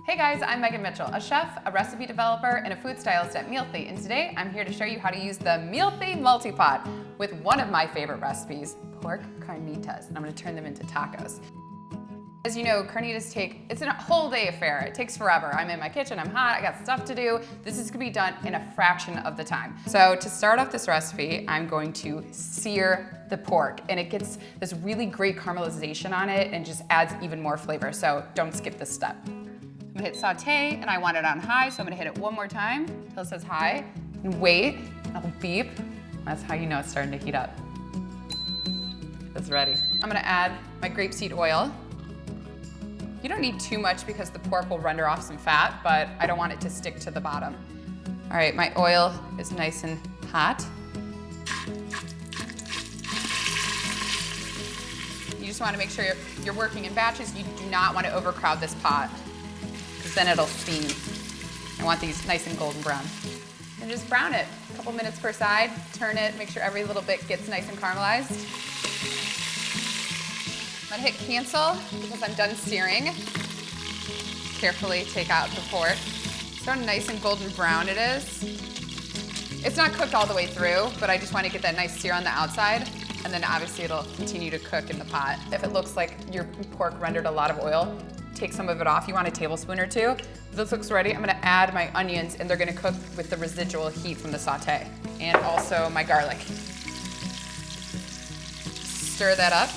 Hey guys, I'm Megan Mitchell, a chef, a recipe developer, and a food stylist at Mealthy, and today I'm here to show you how to use the Mealthy MultiPot with one of my favorite recipes, pork carnitas, and I'm gonna turn them into tacos. As you know, carnitas it's a whole day affair. It takes forever. I'm in my kitchen, I'm hot, I got stuff to do. This is gonna be done in a fraction of the time. So to start off this recipe, I'm going to sear the pork, and it gets this really great caramelization on it and just adds even more flavor, so don't skip this step. I'm gonna hit saute, and I want it on high, so I'm gonna hit it one more time until it says high, and wait, it'll beep. That's how you know it's starting to heat up. It's ready. I'm gonna add my grapeseed oil. You don't need too much because the pork will render off some fat, but I don't want it to stick to the bottom. All right, my oil is nice and hot. You just wanna make sure you're working in batches. You do not wanna overcrowd this pot, because then it'll steam. I want these nice and golden brown. And just brown it, a couple minutes per side, turn it, make sure every little bit gets nice and caramelized. I'm gonna hit cancel because I'm done searing. Carefully take out the pork. See how nice and golden brown it is? It's not cooked all the way through, but I just want to get that nice sear on the outside, and then obviously it'll continue to cook in the pot. If it looks like your pork rendered a lot of oil, take some of it off. You want a tablespoon or two. If this looks ready, I'm gonna add my onions, and they're gonna cook with the residual heat from the saute, and also my garlic. Stir that up.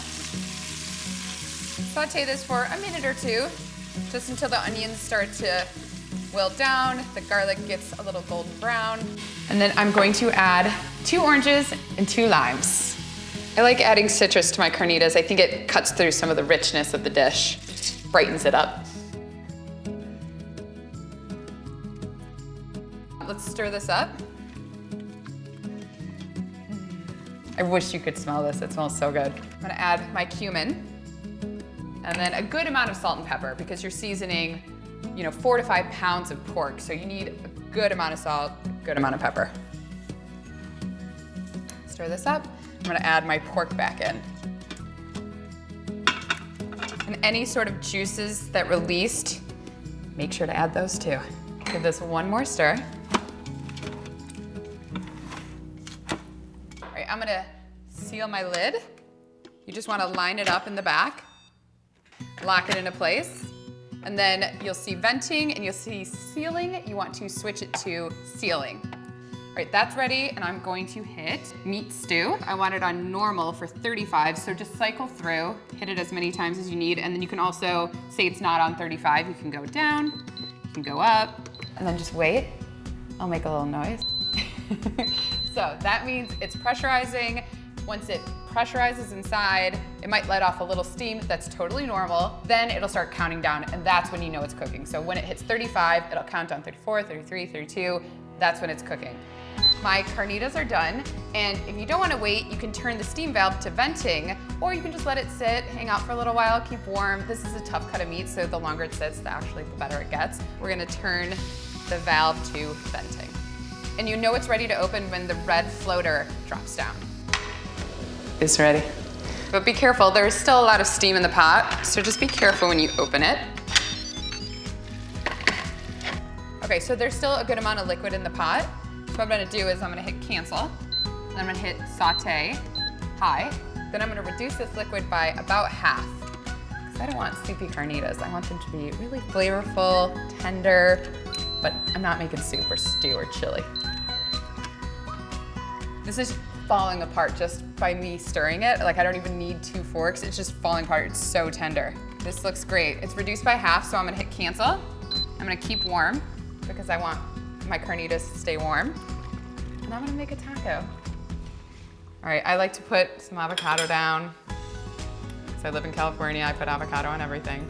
Saute this for a minute or two, just until the onions start to wilt down, the garlic gets a little golden brown. And then I'm going to add 2 oranges and 2 limes. I like adding citrus to my carnitas. I think it cuts through some of the richness of the dish, brightens it up. Let's stir this up. I wish you could smell this, it smells so good. I'm gonna add my cumin, and then a good amount of salt and pepper, because you're seasoning 4 to 5 pounds of pork, so you need a good amount of salt, good amount of pepper. Stir this up. I'm gonna add my pork back in. And any sort of juices that released, make sure to add those too. Give this one more stir. All right, I'm gonna seal my lid. You just wanna line it up in the back, lock it into place, and then you'll see venting and you'll see sealing. You want to switch it to sealing. All right, that's ready, and I'm going to hit meat stew. I want it on normal for 35, so just cycle through, hit it as many times as you need, and then you can also say it's not on 35. You can go down, you can go up, and then just wait. I'll make a little noise. So that means it's pressurizing. Once it pressurizes inside, it might let off a little steam. That's totally normal. Then it'll start counting down, and that's when you know it's cooking. So when it hits 35, it'll count down 34, 33, 32. That's when it's cooking. My carnitas are done, and if you don't want to wait, you can turn the steam valve to venting, or you can just let it sit, hang out for a little while, keep warm. This is a tough cut of meat, so the longer it sits, the better it gets. We're gonna turn the valve to venting. And you know it's ready to open when the red floater drops down. It's ready. But be careful, there's still a lot of steam in the pot, so just be careful when you open it. Okay, so there's still a good amount of liquid in the pot. So what I'm gonna do is I'm gonna hit cancel, then I'm gonna hit saute, high, then I'm gonna reduce this liquid by about half. Because I don't want soupy carnitas. I want them to be really flavorful, tender, but I'm not making soup or stew or chili. This is falling apart just by me stirring it. Like, I don't even need 2 forks. It's just falling apart. It's so tender. This looks great. It's reduced by half, so I'm gonna hit cancel. I'm gonna keep warm because I want my carnitas to stay warm. And I'm gonna make a taco. All right, I like to put some avocado down. Because I live in California, I put avocado on everything.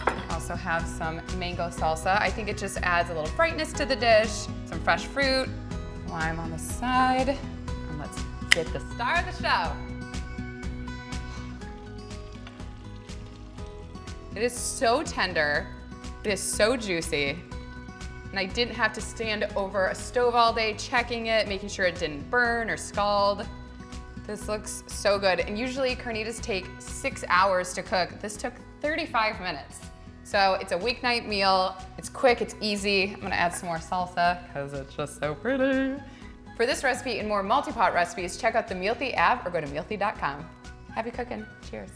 I also have some mango salsa. I think it just adds a little brightness to the dish. Some fresh fruit, lime on the side. And let's get the star of the show. It is so tender. It is so juicy. And I didn't have to stand over a stove all day checking it, making sure it didn't burn or scald. This looks so good. And usually carnitas take 6 hours to cook. This took 35 minutes. So it's a weeknight meal. It's quick, it's easy. I'm gonna add some more salsa because it's just so pretty. For this recipe and more multi-pot recipes, check out the Mealthy app or go to mealthy.com. Happy cooking, cheers.